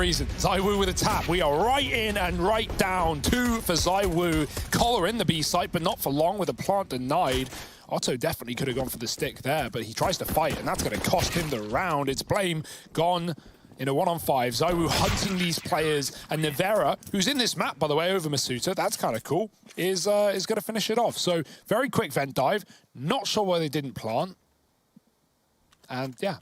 reason. ZywOo with a tap. We are right in and right down. 2 for ZywOo. Collar in the B site, but not for long with a plant denied. Otto definitely could have gone for the stick there, but he tries to fight, and that's going to cost him the round. It's Blame gone in a 1-on-5. ZywOo hunting these players, and Nivera, who's in this map, by the way, over Masuta, that's kind of cool, is going to finish it off. So very quick vent dive. Not sure why they didn't plant. And yeah,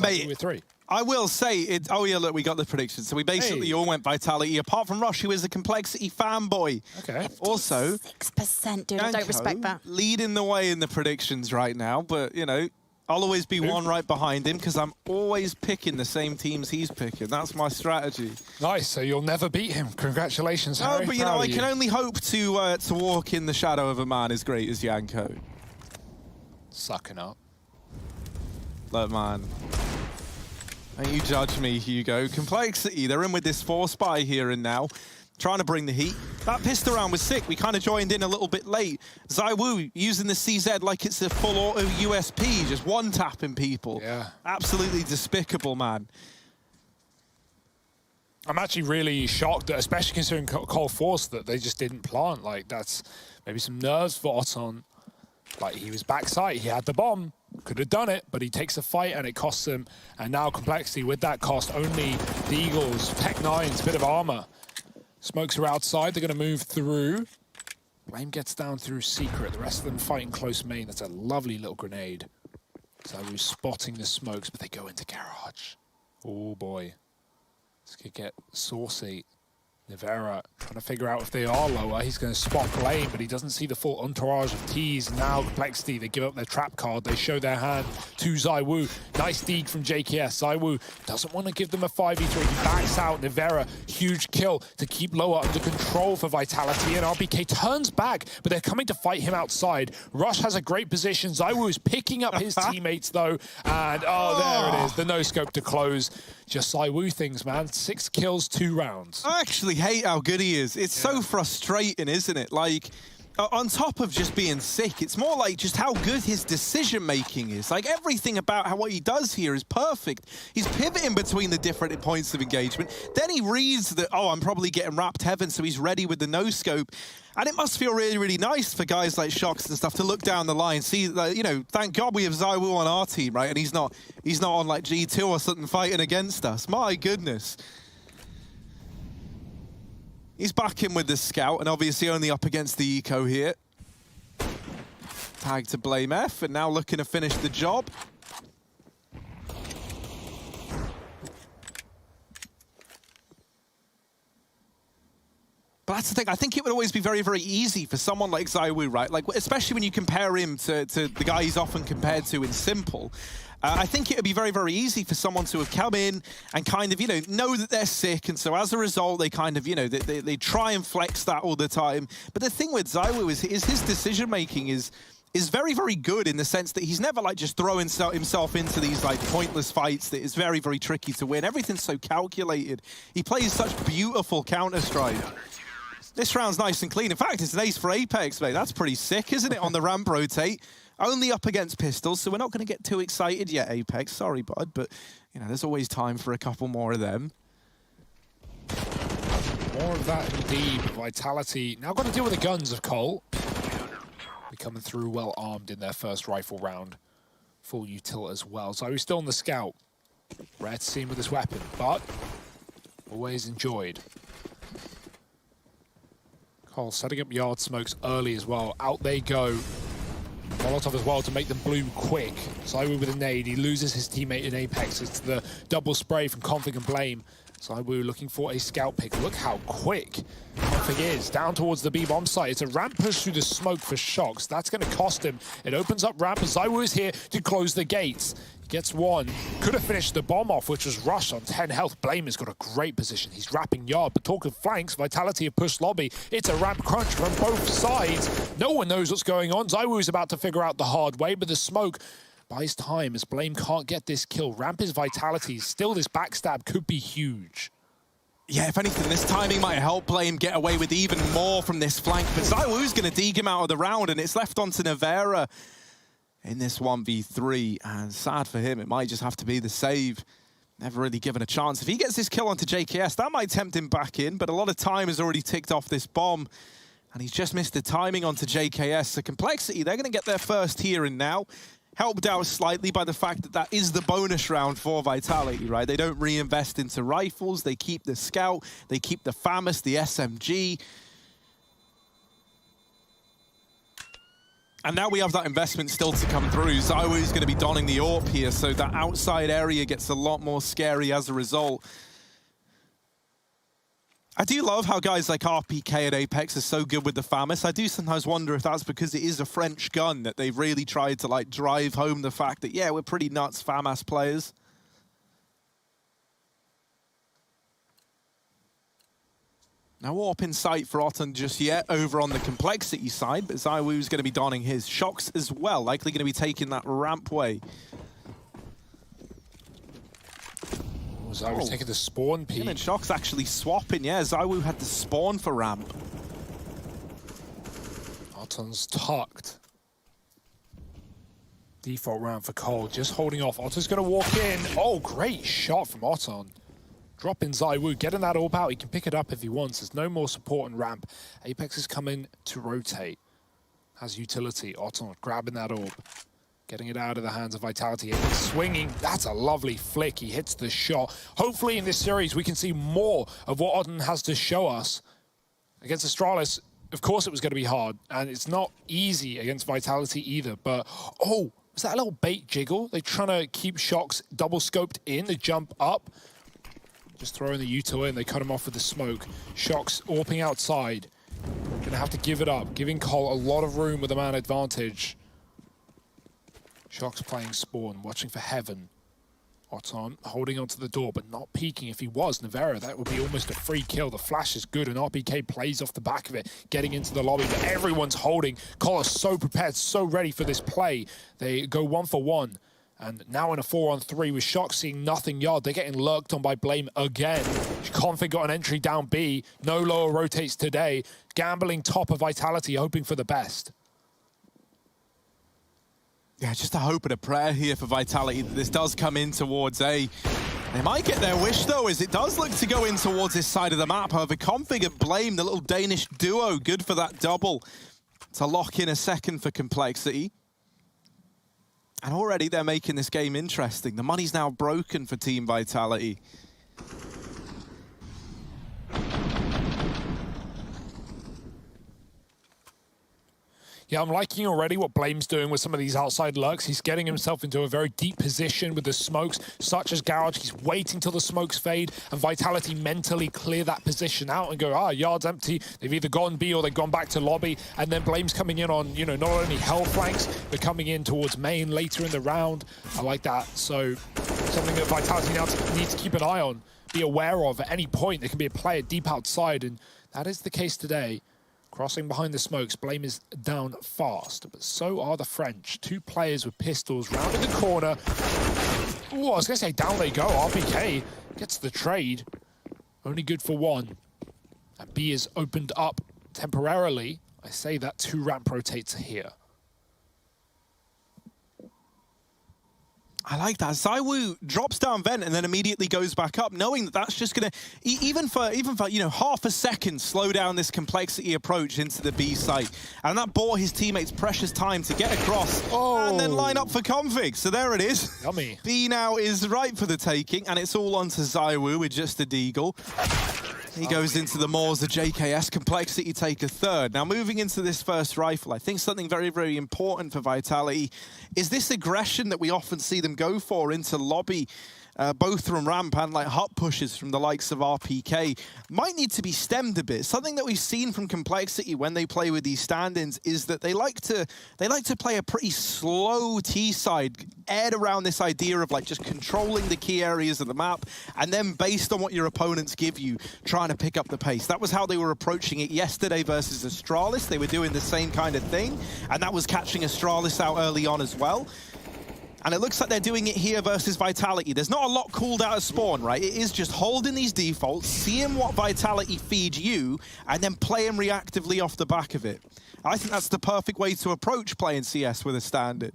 Mate, with 3. I will say it. Oh yeah, look, we got the prediction. So we basically all went Vitality, apart from Rush, who is a Complexity fanboy. Okay. Also, 6%, dude. I don't respect that. Leading the way in the predictions right now, but you know, I'll always be one right behind him because I'm always picking the same teams he's picking. That's my strategy. Nice. So you'll never beat him. Congratulations, Harry. No, but you know, I can only hope to walk in the shadow of a man as great as Yanko. Sucking up. Look, man. Don't you judge me, Hugo. Complexity, they're in with this 4 spy here and now, trying to bring the heat. That pistol round was sick. We kind of joined in a little bit late. ZywOo using the CZ like it's a full auto USP, just one-tapping people. Yeah. Absolutely despicable, man. I'm actually really shocked, that, especially considering Cole Force, that they just didn't plant. Like, that's maybe some nerves for Oton. Like, he was backside, he had the bomb. Could have done it, but he takes a fight and it costs him. And now Complexity with that cost, only the Eagles, Tech 9's, bit of armor. Smokes are outside, they're gonna move through. Blame gets down through Secret, the rest of them fighting close main. That's a lovely little grenade. ZywOo spotting the smokes, but they go into Garage. Oh boy. This could get saucy. Nivera trying to figure out if they are lower. He's going to spot Blame, but he doesn't see the full entourage of T's. Now Complexity, they give up their trap card. They show their hand to ZywOo. Nice deed from JKS. ZywOo doesn't want to give them a 5v3. He backs out. Nivera, huge kill to keep lower under control for Vitality. And RBK turns back, but they're coming to fight him outside. Rush has a great position. ZywOo is picking up his teammates, though. And, oh, there it is. The no-scope to close. Just ZywOo things, man. 6 kills, 2 rounds. I actually hate how good he is. It's so frustrating, isn't it? Like, on top of just being sick, it's more like just how good his decision-making is. Like, everything about what he does here is perfect. He's pivoting between the different points of engagement. Then he reads that, oh, I'm probably getting wrapped heaven, so he's ready with the no-scope. And it must feel really, really nice for guys like Shox and stuff to look down the line, see that, you know, thank God we have ZywOo on our team, right? And he's not on like G2 or something fighting against us. My goodness. He's back in with the scout, and obviously only up against the eco here. Tag to Blame F, and now looking to finish the job. But that's the thing, I think it would always be very, very easy for someone like ZywOo, right? Like, especially when you compare him to the guy he's often compared to in Simple. I think it would be very, very easy for someone to have come in and kind of, you know that they're sick, and so as a result, they kind of, you know, they try and flex that all the time. But the thing with ZywOo is his decision-making is very, very good in the sense that he's never, like, just throwing himself into these, like, pointless fights that is very, very tricky to win. Everything's so calculated. He plays such beautiful Counter-Strike. This round's nice and clean. In fact, it's an ace for Apex, mate. That's pretty sick, isn't it, on the ramp rotate? Only up against pistols, so we're not going to get too excited yet, Apex. Sorry, bud, but, you know, there's always time for a couple more of them. More of that indeed. Vitality now got to deal with the guns of Cole. They're coming through well armed in their first rifle round. Full util as well. So he's still on the scout. Rare to see him with his weapon, but always enjoyed. Cole setting up yard smokes early as well. Out they go. Molotov as well to make them bloom quick. ZywOo with a nade. He loses his teammate in Apex. It's the double spray from Config and Blame. ZywOo looking for a scout pick. Look how quick Config is. Down towards the B-bomb site. It's a ramp push through the smoke for Shox. That's going to cost him. It opens up ramp, and ZywOo is here to close the gates. Gets one. Could have finished the bomb off, which was Rush on 10 health. Blame has got a great position. He's wrapping yard. But talk of flanks, Vitality have pushed lobby. It's a ramp crunch from both sides. No one knows what's going on. ZywOo is about to figure out the hard way, but the smoke buys time as Blame can't get this kill. Ramp is Vitality. Still, this backstab could be huge. Yeah, if anything, this timing might help Blame get away with even more from this flank. But ZywOo's going to deke him out of the round, and it's left onto Nivera in this 1v3. And sad for him, it might just have to be the save. Never really given a chance. If he gets this kill onto JKS, that might tempt him back in, but a lot of time has already ticked off this bomb, and he's just missed the timing onto JKS. So Complexity, they're going to get their first here and now. Helped out slightly by the fact that that is the bonus round for Vitality, right? They don't reinvest into rifles. They keep the Scout. They keep the FAMAS, the SMG. And now we have that investment still to come through. ZywOo is going to be donning the AWP here, so that outside area gets a lot more scary as a result. I do love how guys like RPK at Apex are so good with the FAMAS. I do sometimes wonder if that's because it is a French gun that they've really tried to like drive home the fact that, yeah, we're pretty nuts FAMAS players. No AWP in sight for Otten just yet over on the Complexity side, but ZywOo's going to be donning his. Shox as well, likely going to be taking that ramp way. ZywOo taking the spawn peak. And then Shox actually swapping, yeah. ZywOo had the spawn for ramp. Otton's tucked. Default round for Cole, just holding off. Otton's going to walk in. Oh, great shot from Otten. Dropping ZywOo, getting that AWP out. He can pick it up if he wants. There's no more support on ramp. Apex is coming to rotate. Has utility. Otten grabbing that AWP. Getting it out of the hands of Vitality. And swinging. That's a lovely flick. He hits the shot. Hopefully in this series we can see more of what Otten has to show us. Against Astralis, of course it was going to be hard. And it's not easy against Vitality either. But, oh, was that a little bait jiggle? They're trying to keep Shox double scoped in. They jump up. Just throwing the util in, they cut him off with the smoke. Shox AWPing outside. Gonna have to give it up, giving Cole a lot of room with a man advantage. Shox playing spawn, watching for heaven. Otten holding onto the door, but not peeking. If he was Navarra, that would be almost a free kill. The flash is good, and RPK plays off the back of it, getting into the lobby, but everyone's holding. Cole is so prepared, so ready for this play. They go 1-for-1. And now in a 4-on-3 with Shox seeing nothing yard. They're getting lurked on by Blame again. Config got an entry down B. No lower rotates today. Gambling top of Vitality, hoping for the best. Yeah, just a hope and a prayer here for Vitality that this does come in towards A. They might get their wish, though, as it does look to go in towards this side of the map. However, Config and Blame, the little Danish duo, good for that double. To lock in a second for Complexity. And already they're making this game interesting. The money's now broken for Team Vitality. Yeah, I'm liking already what Blame's doing with some of these outside lurks. He's getting himself into a very deep position with the smokes, such as Garage. He's waiting till the smokes fade, and Vitality mentally clear that position out and go, yard's empty. They've either gone B or they've gone back to lobby, and then Blame's coming in on, not only hell flanks, but coming in towards main later in the round. I like that. So something that Vitality now needs to keep an eye on, be aware of at any point. There can be a player deep outside, and that is the case today. Crossing behind the smokes, Blame is down fast, but so are the French. Two players with pistols rounding the corner. Ooh, I was going to say down they go. RPK gets the trade. Only good for one. And B is opened up temporarily. I say that 2 ramp rotates here. I like that. ZywOo drops down vent and then immediately goes back up, knowing that that's just going to, even for half a second, slow down this Complexity approach into the B site. And that bought his teammates precious time to get across and then line up for Config. So there it is. Yummy. B now is right for the taking, and it's all onto ZywOo with just a deagle. He goes into the Moors, the JKS. Complexity take a third. Now, moving into this first rifle, I think something very, very important for Vitality is this aggression that we often see them go for into lobby, both from ramp and like hut pushes from the likes of RPK, might need to be stemmed a bit. Something that we've seen from Complexity when they play with these stand-ins is that they like to play a pretty slow T-side, aired around this idea of like just controlling the key areas of the map, and then based on what your opponents give you, trying to pick up the pace. That was how they were approaching it yesterday versus Astralis. They were doing the same kind of thing, and that was catching Astralis out early on as well. And it looks like they're doing it here versus Vitality. There's not a lot called out of spawn, right? It is just holding these defaults, seeing what Vitality feed you, and then playing reactively off the back of it. I think that's the perfect way to approach playing CS with a stand-in.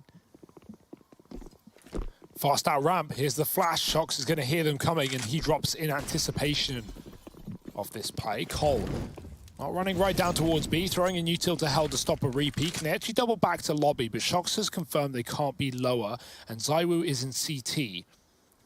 Fast out ramp. Here's the flash. Shox is going to hear them coming, and he drops in anticipation of this play. Cole not running right down towards B, throwing a util to hell to stop a repeat. And they actually double back to lobby, but Shox has confirmed they can't be lower, and ZywOo is in CT.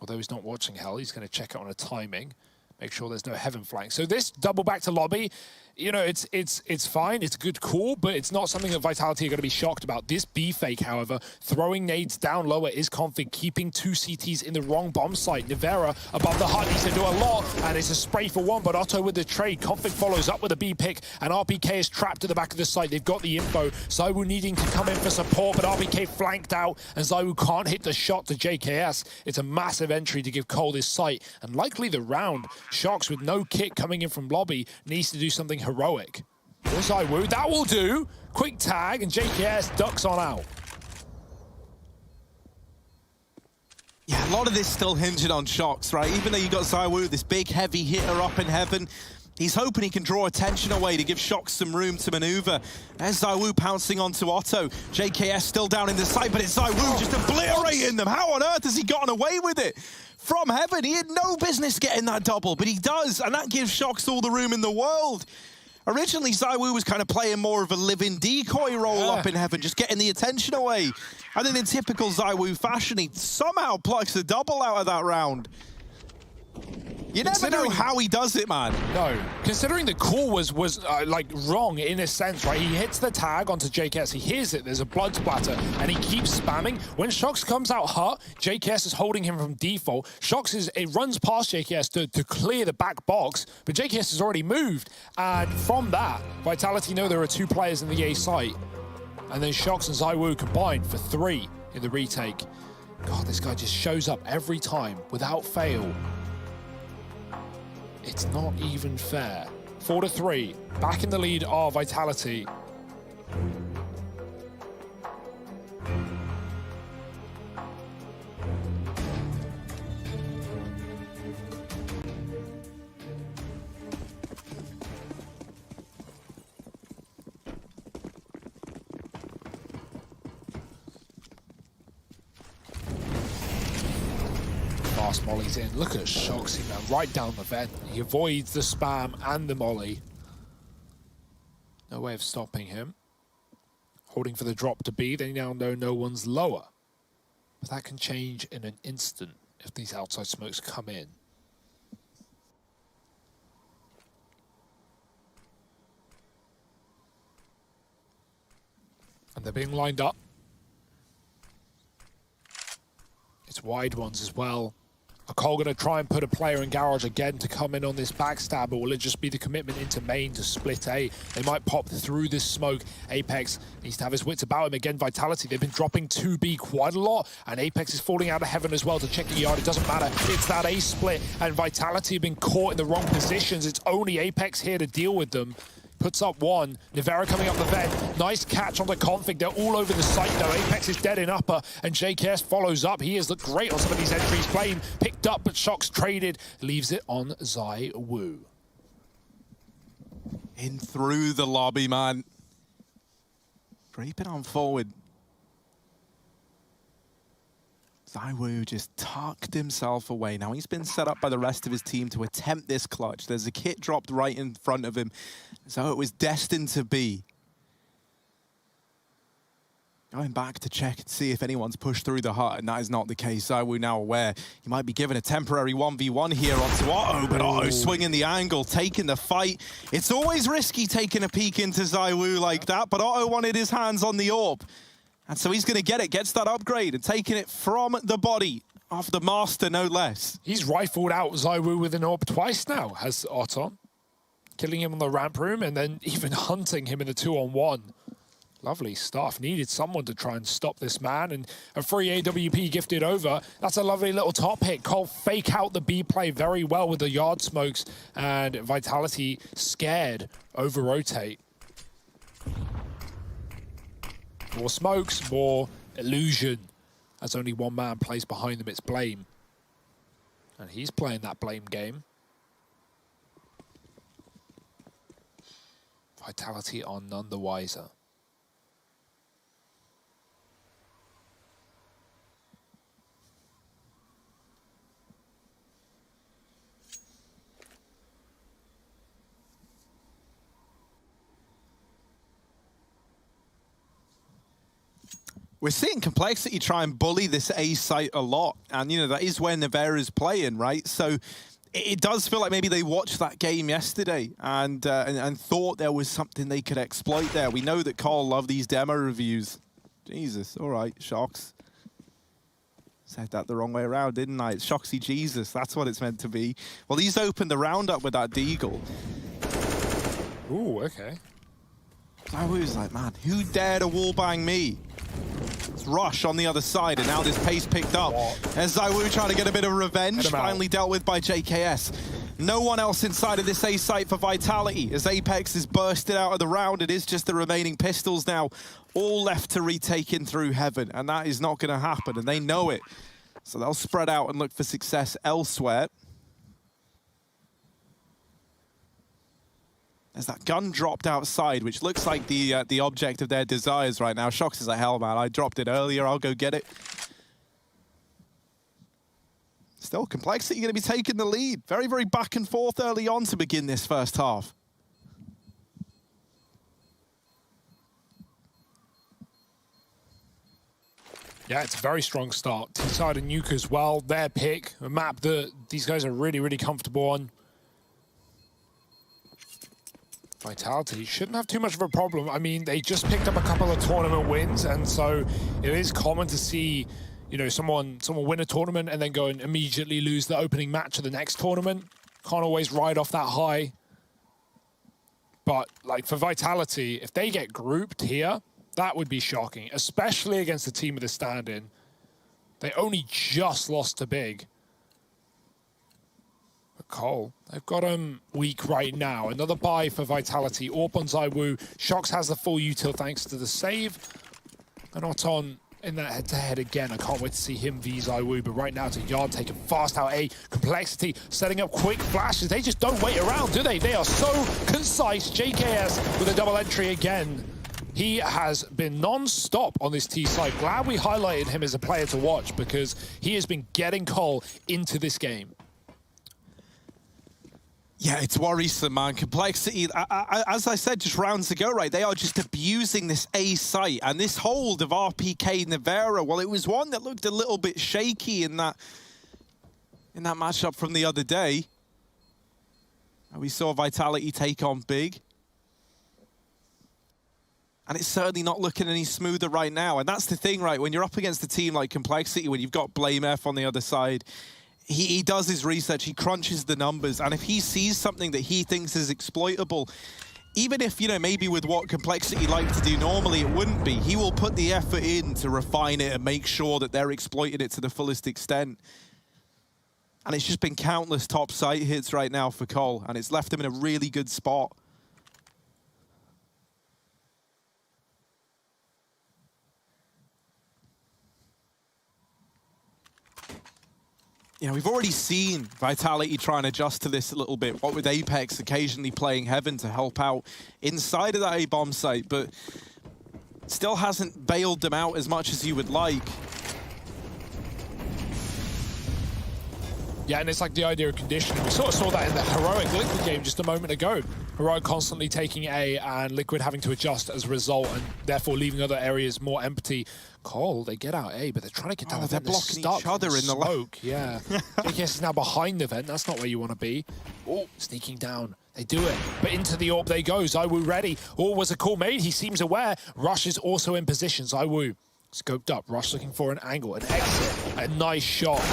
Although he's not watching hell, he's going to check it on a timing. Make sure there's no heaven flank. So this double back to lobby, you know, it's fine. It's a good call, but it's not something that Vitality are going to be shocked about. This B fake, however, throwing nades down lower is Config, keeping two CTs in the wrong bomb site. Nivera above the hut needs to do a lot, and it's a spray for one, but Otto with the trade. Config follows up with a B pick, and RPK is trapped at the back of the site. They've got the info. ZywOo needing to come in for support, but RPK flanked out, and ZywOo can't hit the shot to JKS. It's a massive entry to give Cole this site, and likely the round. Shox with no kit coming in from lobby needs to do something heroic. For ZywOo, that will do. Quick tag, and JKS ducks on out. Yeah, a lot of this still hinging on Shox, right? Even though you got ZywOo, this big heavy hitter up in heaven, he's hoping he can draw attention away to give Shox some room to maneuver. There's ZywOo pouncing onto Otto. JKS still down in the site, but it's ZywOo just obliterating them. How on earth has he gotten away with it? From heaven, he had no business getting that double, but he does, and that gives Shox all the room in the world. Originally, ZywOo was kind of playing more of a living decoy role up in heaven, just getting the attention away. And then in typical ZywOo fashion, he somehow plucks a double out of that round. You never know how he does it, man. No, considering the call was like wrong in a sense, right? He hits the tag onto JKS, he hears it, there's a blood splatter, and he keeps spamming. When Shox comes out hut, JKS is holding him from default. It runs past JKS to clear the back box, but JKS has already moved. And from that, Vitality know there are two players in the A site. And then Shox and ZywOo combined for 3 in the retake. God, this guy just shows up every time without fail. It's not even fair. 4-3, back in the lead are Vitality. Fast mollies in. Look at Shox, right down the vent. He avoids the spam and the molly. No way of stopping him. Holding for the drop to B. They now know no one's lower. But that can change in an instant if these outside smokes come in. And they're being lined up. It's wide ones as well. Are Cole going to try and put a player in garage again to come in on this backstab, or will it just be the commitment into main to split A? They might pop through this smoke. Apex needs to have his wits about him. Again, Vitality, they've been dropping 2B quite a lot, and Apex is falling out of heaven as well to check the yard. It doesn't matter. It's that A split, and Vitality have been caught in the wrong positions. It's only Apex here to deal with them. Puts up one. Nivera coming up the vent. Nice catch on the Config. They're all over the site though. Apex is dead in upper, and JKS follows up. He has looked great on some of these entries. Flame picked up, but Shox traded. Leaves it on ZywOo. In through the lobby, man. Creeping on forward. ZywOo just tucked himself away. Now he's been set up by the rest of his team to attempt this clutch. There's a kit dropped right in front of him. So it was destined to be. Going back to check and see if anyone's pushed through the hut, and that is not the case. ZywOo now aware he might be given a temporary 1v1 here onto Otto, but Otto swinging the angle, taking the fight. It's always risky taking a peek into ZywOo like that, but Otto wanted his hands on the orb. And so he's going to get it, gets that upgrade, and taking it from the body of the master, no less. He's rifled out ZywOo with an orb twice now, has Otto. Killing him on the ramp room, and then even hunting him in the 2-on-1. Lovely stuff. Needed someone to try and stop this man, and a free AWP gifted over. That's a lovely little top hit. Cole fake out the B play very well with the yard smokes, and Vitality scared, over-rotate. More smokes, more illusion. As only one man plays behind them, it's Blame. And he's playing that Blame game. Vitality are none the wiser. We're seeing Complexity try and bully this A site a lot. And, you know, that is where Nevera's playing, right? So it does feel like maybe they watched that game yesterday and thought there was something they could exploit there. We know that Cole love these demo reviews. Jesus, all right, Shocks. Said that the wrong way around, didn't I? It's Shoxy Jesus, that's what it's meant to be. Well, he's opened the round up with that Deagle. Ooh, okay. ZywOo was like, man, who dared to wallbang me? It's Rush on the other side, and now this pace picked up. As ZywOo trying to get a bit of revenge, finally dealt with by JKS. No one else inside of this A site for Vitality. As Apex is bursted out of the round, it is just the remaining pistols now, all left to retake in through Heaven, and that is not going to happen, and they know it. So they'll spread out and look for success elsewhere. As that gun dropped outside, which looks like the object of their desires right now. Shox is like, hell, man, I dropped it earlier, I'll go get it. Still, Complexity going to be taking the lead. Very, very back and forth early on to begin this first half. Yeah, it's a very strong start. T-side and Nuke as well. Their pick, a map that these guys are really, really comfortable on. Vitality shouldn't have too much of a problem. I mean, they just picked up a couple of tournament wins, and so it is common to see, you know, someone win a tournament and then go and immediately lose the opening match of the next tournament. Can't always ride off that high. But like for Vitality, if they get grouped here, that would be shocking, especially against the team with a stand-in. They only just lost to Big. But Cole, they've got him weak right now. Another buy for Vitality. AWP on ZywOo. Shox has the full util thanks to the save. And Oton in that head-to-head again. I can't wait to see him v ZywOo, but right now it's a Yard taken fast out A. Complexity setting up quick flashes. They just don't wait around, do they? They are so concise. JKS with a double entry again. He has been non-stop on this T side. Glad we highlighted him as a player to watch because he has been getting Cole into this game. Yeah, it's worrisome, man. Complexity, as I said just rounds ago, right, they are just abusing this A site. And this hold of RPK Nevera, well, it was one that looked a little bit shaky in that matchup from the other day. And we saw Vitality take on Big. And it's certainly not looking any smoother right now. And that's the thing, right? When you're up against a team like Complexity, when you've got BlameF on the other side, he does his research, he crunches the numbers. And if he sees something that he thinks is exploitable, even if, you know, maybe with what Complexity like to do normally, it wouldn't be, he will put the effort in to refine it and make sure that they're exploiting it to the fullest extent. And it's just been countless top site hits right now for Cole, and it's left him in a really good spot. You know, we've already seen Vitality try and adjust to this a little bit, what with Apex occasionally playing Heaven to help out inside of that A-bomb site, but still hasn't bailed them out as much as you would like. Yeah, and it's like the idea of conditioning. We sort of saw that in the Heroic Liquid game just a moment ago. Heroic constantly taking A and Liquid having to adjust as a result and therefore leaving other areas more empty. Cole, they get out A, but they're trying to get down the vent. They're blocking each other in the smoke. Yeah. JKS is now behind the vent. That's not where you want to be. Oh, sneaking down. They do it, but into the AWP they go. ZywOo ready. Oh, was a call made? He seems aware. Rush is also in position. ZywOo scoped up. Rush looking for an angle, an exit. A nice shot.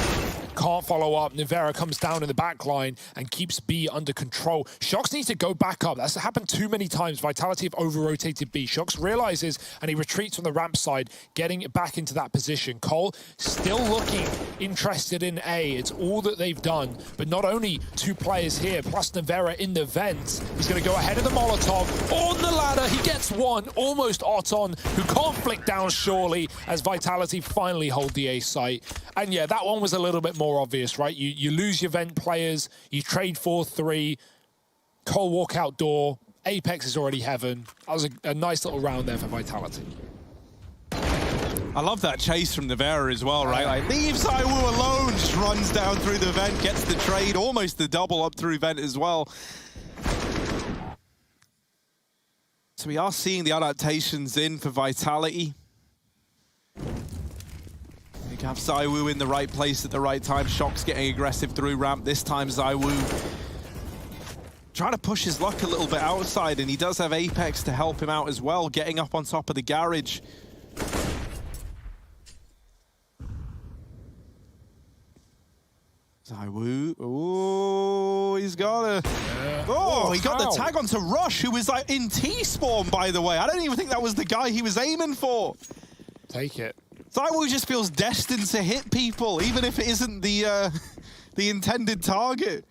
Can't follow up. Nevera comes down in the back line and keeps B under control. Shox needs to go back up. That's happened too many times. Vitality have over-rotated B. Shox realizes and he retreats from the ramp side, getting back into that position. Cole still looking interested in A. It's all that they've done. But not only two players here, plus Nevera in the vent. He's going to go ahead of the Molotov. On the ladder, he gets one. Almost Oton, who can't flick down surely, as Vitality finally hold the A site. And yeah, that one was a little bit more obvious, right? You lose your vent players, you trade 4-3, Cole walk out door, Apex is already Heaven. That was a nice little round there for Vitality. I love that chase from Nevera as well, right? Like, leaves ZywOo alone, just runs down through the vent, gets the trade, almost the double up through vent as well. So we are seeing the adaptations in for Vitality. Have ZywOo in the right place at the right time. Shock's getting aggressive through ramp. This time ZywOo trying to push his luck a little bit outside, and he does have Apex to help him out as well, getting up on top of the garage. ZywOo, oh, he's got a... Oh, he got the tag onto Rush, who was like in T-spawn, by the way. I don't even think that was the guy he was aiming for. Take it. ZywOo just feels destined to hit people, even if it isn't the intended target.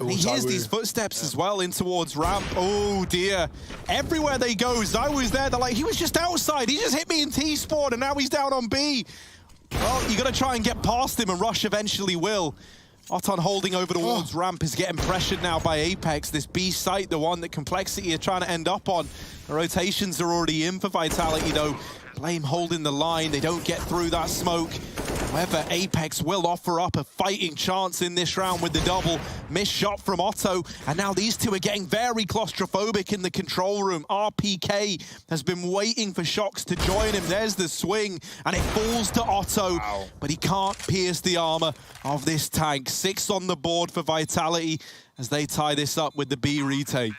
Ooh, he hears these footsteps as well in towards ramp. Oh dear. Everywhere they go, ZywOo's there. They're like, he was just outside. He just hit me in T-spawn and now he's down on B. Well, you got to try and get past him, and Rush eventually will. Oton holding over towards ramp is getting pressured now by Apex. This B site, the one that Complexity are trying to end up on. The rotations are already in for Vitality though. Blame holding the line. They don't get through that smoke. However, Apex will offer up a fighting chance in this round with the double. Missed shot from Otto. And now these two are getting very claustrophobic in the control room. RPK has been waiting for Shocks to join him. There's the swing. And it falls to Otto. Wow. But he can't pierce the armor of this tank. 6 on the board for Vitality as they tie this up with the B retake.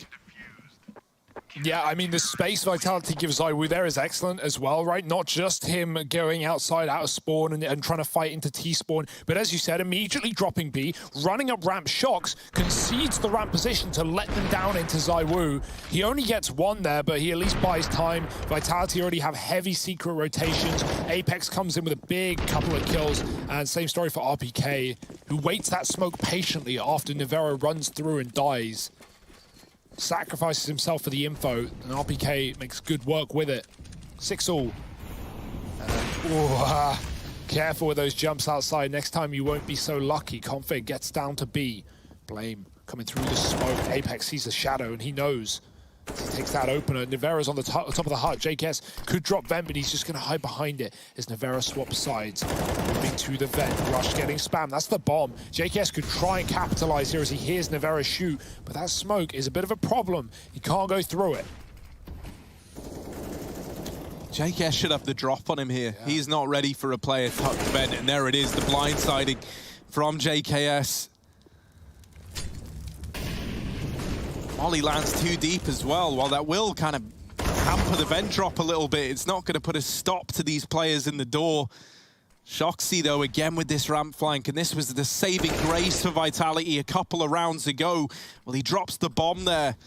Yeah, I mean, the space Vitality gives ZywOo there is excellent as well, right? Not just him going outside out of spawn and trying to fight into T-spawn, but as you said, immediately dropping B, running up ramp. Shocks, concedes the ramp position to let them down into ZywOo. He only gets 1 there, but he at least buys time. Vitality already have heavy secret rotations. Apex comes in with a big couple of kills, and same story for RPK, who waits that smoke patiently after Nivera runs through and dies. Sacrifices himself for the info, and RPK makes good work with it. 6-all. Careful with those jumps outside. Next time you won't be so lucky. Config gets down to B. Blame coming through the smoke. Apex sees a shadow, and he knows. He takes that opener. Nivera's on the top of the hut. JKS could drop vent, but he's just going to hide behind it as Nivera swaps sides. Moving to the vent. Rush getting spammed. That's the bomb. JKS could try and capitalize here as he hears Nivera shoot, but that smoke is a bit of a problem. He can't go through it. JKS should have the drop on him here. Yeah. He's not ready for a player tucked vent, and there it is, the blindsiding from JKS. Molly lands too deep as well. While that will kind of hamper the vent drop a little bit, it's not going to put a stop to these players in the door. Shoxy, though, again with this ramp flank, and this was the saving grace for Vitality a couple of rounds ago. Well, he drops the bomb there.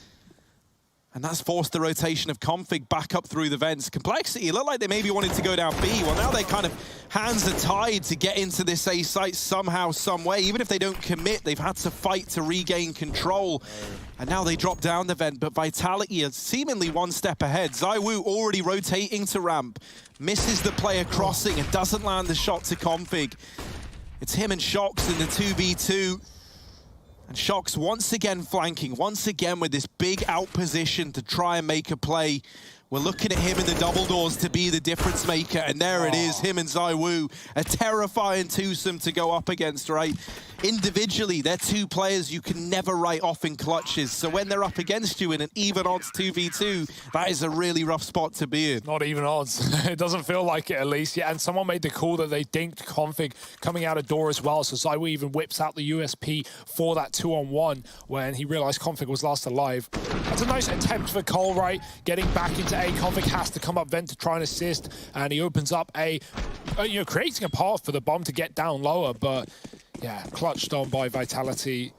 And that's forced the rotation of Config back up through the vents. Complexity, it looked like they maybe wanted to go down B. Well, now they kind of hands are tied to get into this A site somehow, some way. Even if they don't commit, they've had to fight to regain control. And now they drop down the vent, but Vitality is seemingly 1 step ahead. ZywOo already rotating to ramp. Misses the player crossing and doesn't land the shot to Config. It's him and Shocks in the 2v2. And Shocks once again flanking, once again with this big out position to try and make a play. We're looking at him in the double doors to be the difference maker, and there it is, him and ZywOo. A terrifying twosome to go up against, right? Individually, they're 2 players you can never write off in clutches. So when they're up against you in an even odds 2v2, that is a really rough spot to be in. Not even odds. It doesn't feel like it, at least. Yeah, and someone made the call that they dinked Config coming out of door as well. So ZywOo even whips out the USP for that 2-on-1 when he realized Config was last alive. That's a nice attempt for Cole, right? Getting back into A. Config has to come up vent to try and assist, and he opens up A, creating a path for the bomb to get down lower, but yeah, clutched on by Vitality.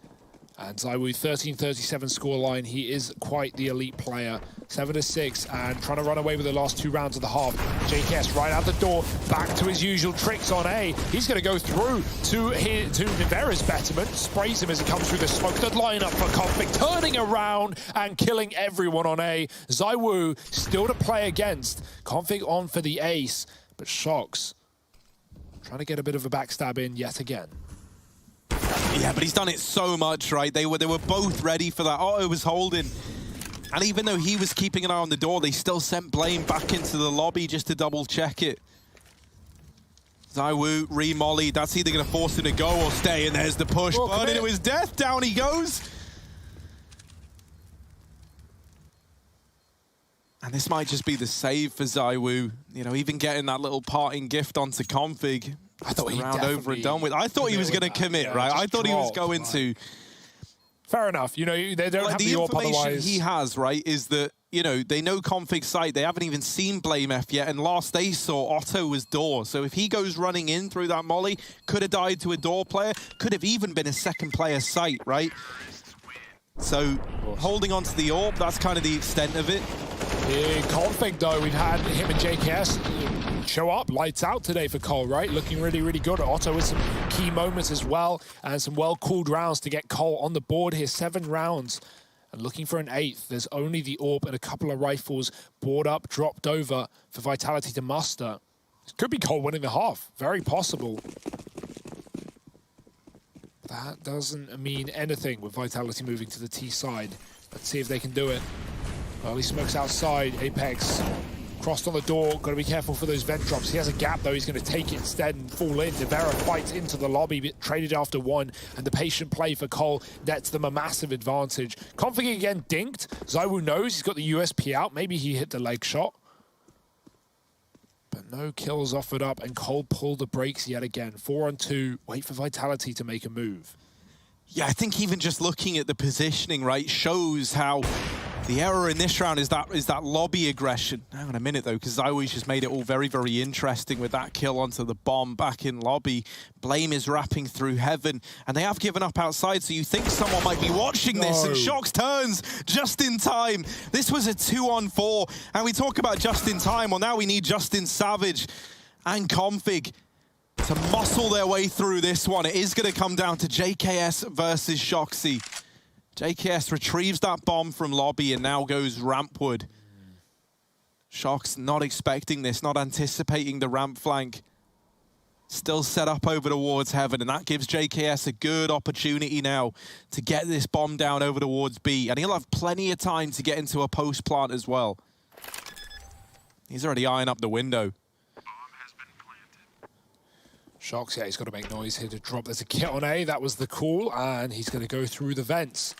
And ZywOo, 13-37 scoreline. He is quite the elite player. 7-6, and trying to run away with the last 2 rounds of the half. JKS right out the door, back to his usual tricks on A. He's going to go through to Nivera's betterment, sprays him as he comes through the smoke. The lineup for Config, turning around and killing everyone on A. ZywOo still to play against. Config on for the ace, but Shocks trying to get a bit of a backstab in yet again. Yeah, but he's done it so much, right? They were both ready for that. Otto was holding. And even though he was keeping an eye on the door, they still sent Blame back into the lobby just to double check it. ZywOo, re-molly. That's either going to force him to go or stay. And there's the push. Burn into his death. Down he goes. And this might just be the save for ZywOo. You know, even getting that little parting gift onto Config. I thought he round over and done with. I thought he was going to commit, yeah, right? I thought he was going to. Fair enough. You know, they don't have the AWP information otherwise. he has, right, is that, you know, they know Config's site. They haven't even seen BlameF yet. And last they saw, Otto was door. So if he goes running in through that molly, could have died to a door player, could have even been a second player site, right? So holding on to the AWP, that's kind of the extent of it. Yeah, Config, though, we've had him and JKS show up, lights out today for Cole, right? Looking really, really good. Otto with some key moments as well, and some well-cooled rounds to get Cole on the board here. 7 rounds, and looking for an 8th. There's only the AWP and a couple of rifles board up, dropped over for Vitality to muster. It could be Cole winning the half. Very possible. That doesn't mean anything with Vitality moving to the T side. Let's see if they can do it. Early smokes outside. Apex crossed on the door. Got to be careful for those vent drops. He has a gap, though. He's going to take it instead and fall in. Devera fights into the lobby, but traded after 1. And the patient play for Cole nets them a massive advantage. Config again dinked. ZywOo knows he's got the USP out. Maybe he hit the leg shot. But no kills offered up, and Cole pulled the brakes yet again. 4 on 2. Wait for Vitality to make a move. Yeah, I think even just looking at the positioning, right, shows how the error in this round is that lobby aggression. Hang on a minute, though, because ZywOo's just made it all very, very interesting with that kill onto the bomb back in lobby. Blame is wrapping through heaven, and they have given up outside, so you think someone might be watching this, and Shox turns just in time. This was a 2-on-4, and we talk about just in time. Well, now we need Justin Savage and Config to muscle their way through this one. It is going to come down to JKS versus Shoxy. JKS retrieves that bomb from lobby and now goes rampward. Shox not expecting this, not anticipating the ramp flank. Still set up over towards heaven, and that gives JKS a good opportunity now to get this bomb down over towards B, and he'll have plenty of time to get into a post plant as well. He's already eyeing up the window. Shox, yeah, he's got to make noise here to drop. There's a kit on A, that was the call, and he's going to go through the vents.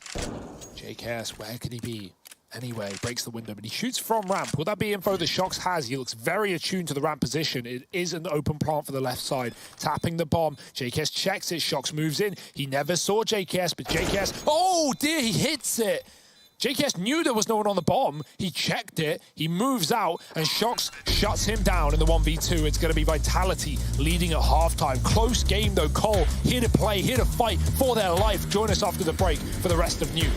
JKS, where can he be? Anyway, breaks the window, but he shoots from ramp. Will that be info that Shox has? He looks very attuned to the ramp position. It is an open plant for the left side. Tapping the bomb. JKS checks it. Shox moves in. He never saw JKS, but JKS... Oh, dear, he hits it. JKS knew there was no one on the bomb. He checked it. He moves out, and Shox shuts him down in the 1v2. It's going to be Vitality leading at halftime. Close game, though. Cole here to play, here to fight for their life. Join us after the break for the rest of Nuke.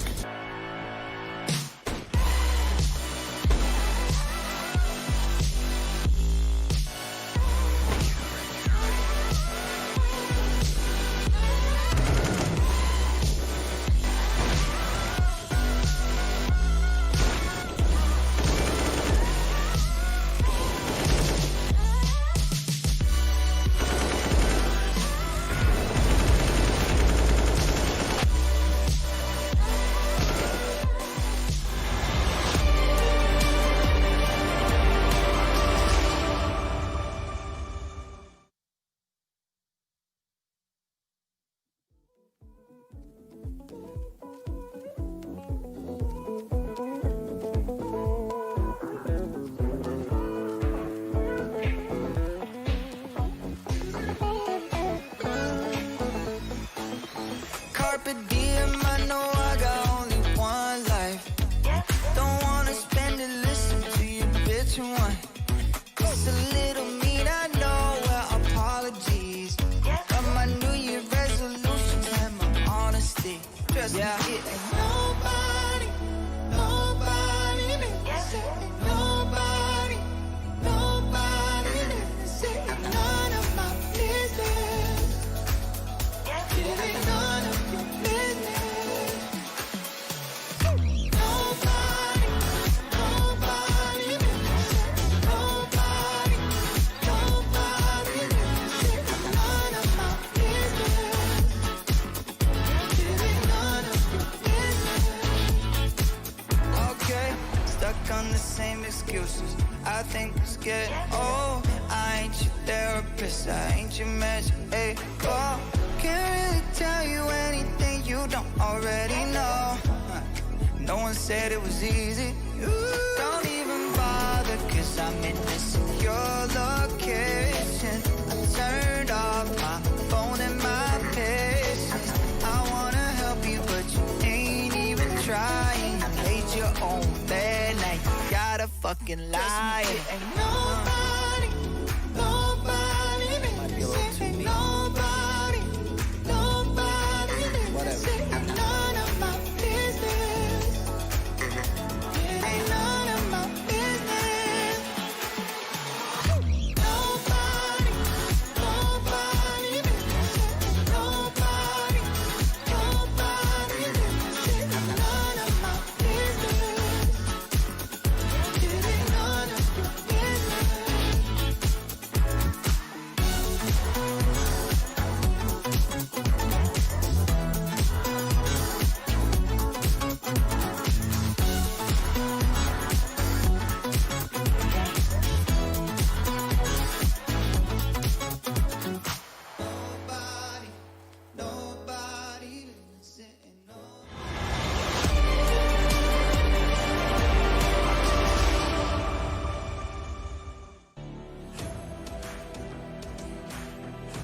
Carpe diem, I know I got only one life. Don't wanna spend it, listen to your bitch one. It's a little mean, I know, well, apologies. Got my New Year resolutions and my honesty. Trust me, it ain't nobody, nobody, nobody, nobody, none of my business. It ain't none of your business. Nobody, nobody, nobody, nobody, none of my business. It ain't none of your business. Okay, stuck on the same excuses. I think it's getting old. I ain't your therapist, I ain't your magic, hey, oh. Can't really tell you anything you don't already know. No one said it was easy. Don't even bother. cause I'm in a secure location. I turned off my phone and my patience. I wanna help you, but you ain't even trying. You made your own bed, now you gotta fucking lie. Ain't nobody, nobody really say nobody, nobody really say none of my business. Ain't none of my business. Nobody, nobody really say nobody, nobody really say none of my business. It ain't none of your business. Nobody, nobody sitting on.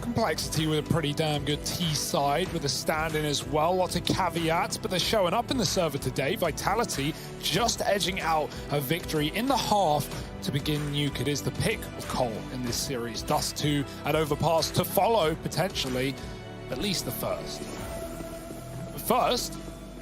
Complexity with a pretty damn good T side with a stand-in as well. Lots of caveats, but they're showing up in the server today. Vitality just edging out a victory in the half to begin Nuke. It is the pick of Cole in this series. Dust 2 at Overpass to follow, potentially, at least the first. But first,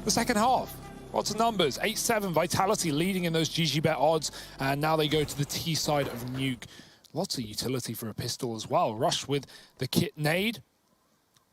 the second half. Lots of numbers. 8-7, Vitality leading in those GG bet odds, and now they go to the T side of Nuke. Lots of utility for a pistol as well. Rush with the kit nade.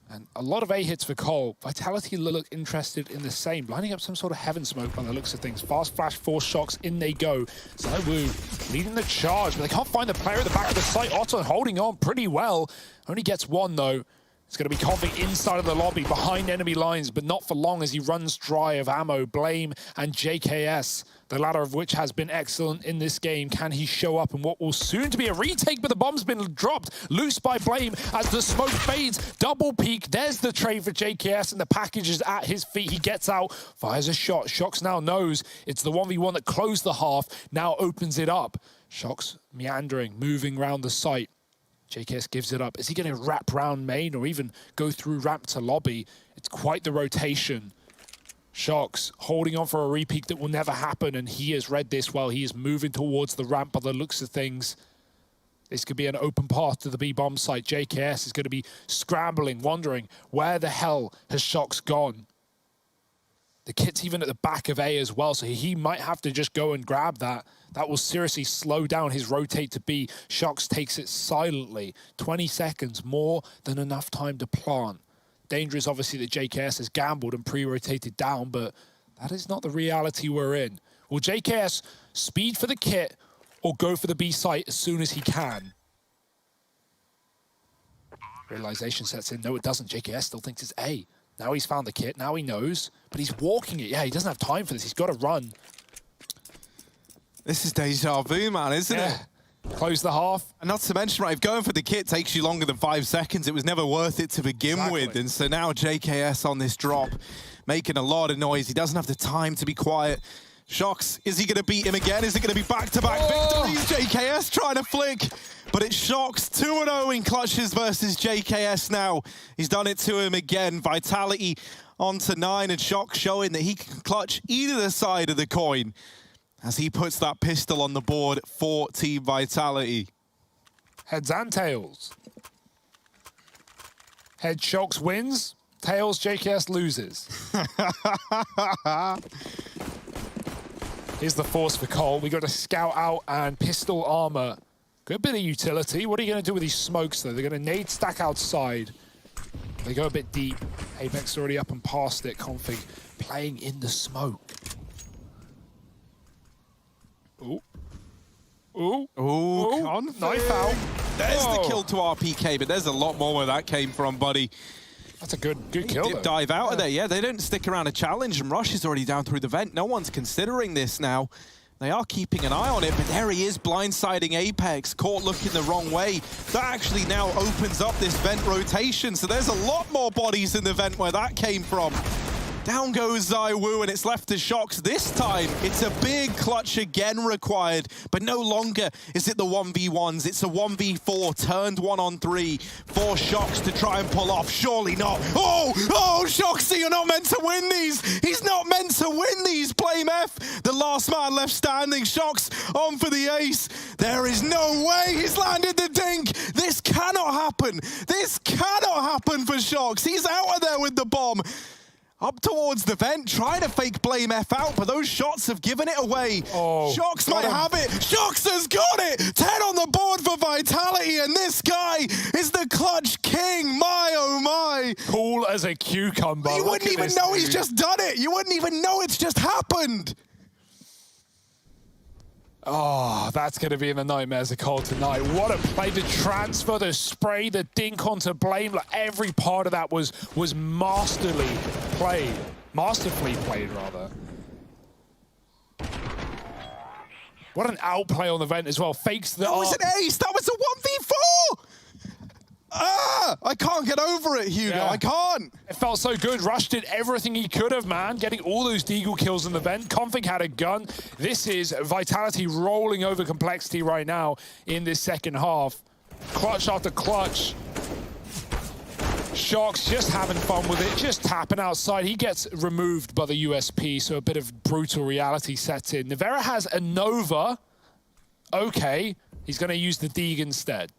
And a lot of A hits for Cole. Vitality look interested in the same. Lining up some sort of heaven smoke by the looks of things. Fast flash, 4 shocks, in they go. ZywOo leading the charge, but they can't find the player at the back of the site. Otto holding on pretty well. Only gets one though. It's going to be coughing inside of the lobby, behind enemy lines, but not for long as he runs dry of ammo. Blame and JKS, the latter of which has been excellent in this game. Can he show up in what will soon to be a retake, but the bomb's been dropped loose by Blame as the smoke fades. Double peek, there's the trade for JKS, and the package is at his feet. He gets out, fires a shot. Shox now knows it's the 1v1 that closed the half, now opens it up. Shox meandering, moving around the site. JKS gives it up. Is he going to wrap round main or even go through ramp to lobby? It's quite the rotation. Shox holding on for a repeat that will never happen, and he has read this well. He is moving towards the ramp by the looks of things. This could be an open path to the B-bomb site. JKS is going to be scrambling, wondering where the hell has Shox gone. The kit's even at the back of A as well, so he might have to just go and grab that. That will seriously slow down his rotate to B. Shox takes it silently. 20 seconds, more than enough time to plant. Danger is obviously that JKS has gambled and pre-rotated down, but that is not the reality we're in. Will JKS speed for the kit or go for the B site as soon as he can? Realization sets in. No, it doesn't. JKS still thinks it's A. Now he's found the kit, now he knows, but he's walking it. Yeah, he doesn't have time for this, he's got to run. This is deja vu, man, isn't it? Close the half. And not to mention, right, if going for the kit takes you longer than 5 seconds, it was never worth it to begin with. And so now JKS on this drop, making a lot of noise. He doesn't have the time to be quiet. Shox, is he going to beat him again? Is it going to be back-to-back victories? JKS trying to flick, but it's Shox 2-0 in clutches versus JKS now. He's done it to him again. Vitality on to 9, and Shox showing that he can clutch either side of the coin as he puts that pistol on the board for Team Vitality. Heads and tails. Head Shox wins, tails JKS loses. Here's the force for Cole. We got to scout out and pistol armor. Good bit of utility. What are you going to do with these smokes, though? They're going to nade stack outside. They go a bit deep. Apex already up and past it. Config playing in the smoke. Ooh. Ooh. Ooh, knife out. There's the kill to RPK, but there's a lot more where that came from, buddy. That's a good kill, though. Dive out of there, yeah. They don't stick around a challenge, and Rush is already down through the vent. No one's considering this now. They are keeping an eye on it, but there he is, blindsiding Apex, caught looking the wrong way. That actually now opens up this vent rotation, so there's a lot more bodies in the vent where that came from. Down goes ZywOo, and it's left to Shox. This time, it's a big clutch again required, but no longer is it the 1v1s. It's a 1v4, turned 1-on-3 for Shox to try and pull off. Surely not. Oh, Shoxy, you're not meant to win these. He's not meant to win these. Blame F, the last man left standing. Shox on for the ace. There is no way he's landed the dink. This cannot happen. This cannot happen for Shox. He's out of there with the bomb. Up towards the vent, trying to fake Blame F out, but those shots have given it away. Oh, Shox might have it. Shox has got it. 10 on the board for Vitality, and this guy is the clutch king. My, oh my. Cool as a cucumber. You wouldn't even know he's just done it. You wouldn't even know it's just happened. Oh, that's going to be in the nightmares of Cole tonight. What a play. The transfer, the spray, the dink onto Blame. Like, every part of that was masterfully played, rather. What an outplay on the vent as well. Fakes the... That was an ace. That was a 1v4. I can't get over it, Hugo. Yeah. I can't. It felt so good. Rush did everything he could have, man. Getting all those deagle kills in the vent. Config had a gun. This is Vitality rolling over Complexity right now in this second half. Clutch after clutch. Shox just having fun with it, just tapping outside. He gets removed by the USP, so a bit of brutal reality sets in. Navera has a Nova. Okay, he's going to use the Deeg instead.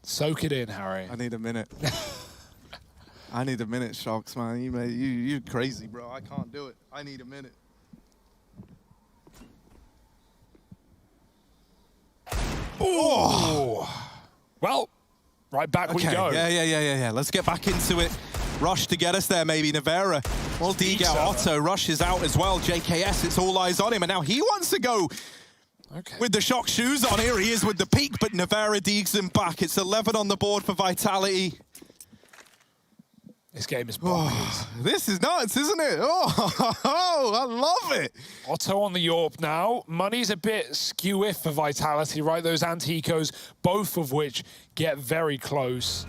Soak it in, Harry. I need a minute. I need a minute, Shox, man. You crazy, bro. I can't do it. I need a minute. Oh. Well, right back we go. Yeah. Let's get back into it. Rush to get us there, maybe. Navera. Well, Deeg out. Otto. Rush is out as well. JKS, it's all eyes on him. And now he wants to go with the Shox shoes on. Here he is with the peak, but Navera Deegs him back. It's 11 on the board for Vitality. This game is bonkers. This is nuts, isn't it? Oh, I love it. Otto on the AWP now. Money's a bit skew-if for Vitality, right? Those anti-ecos, both of which get very close.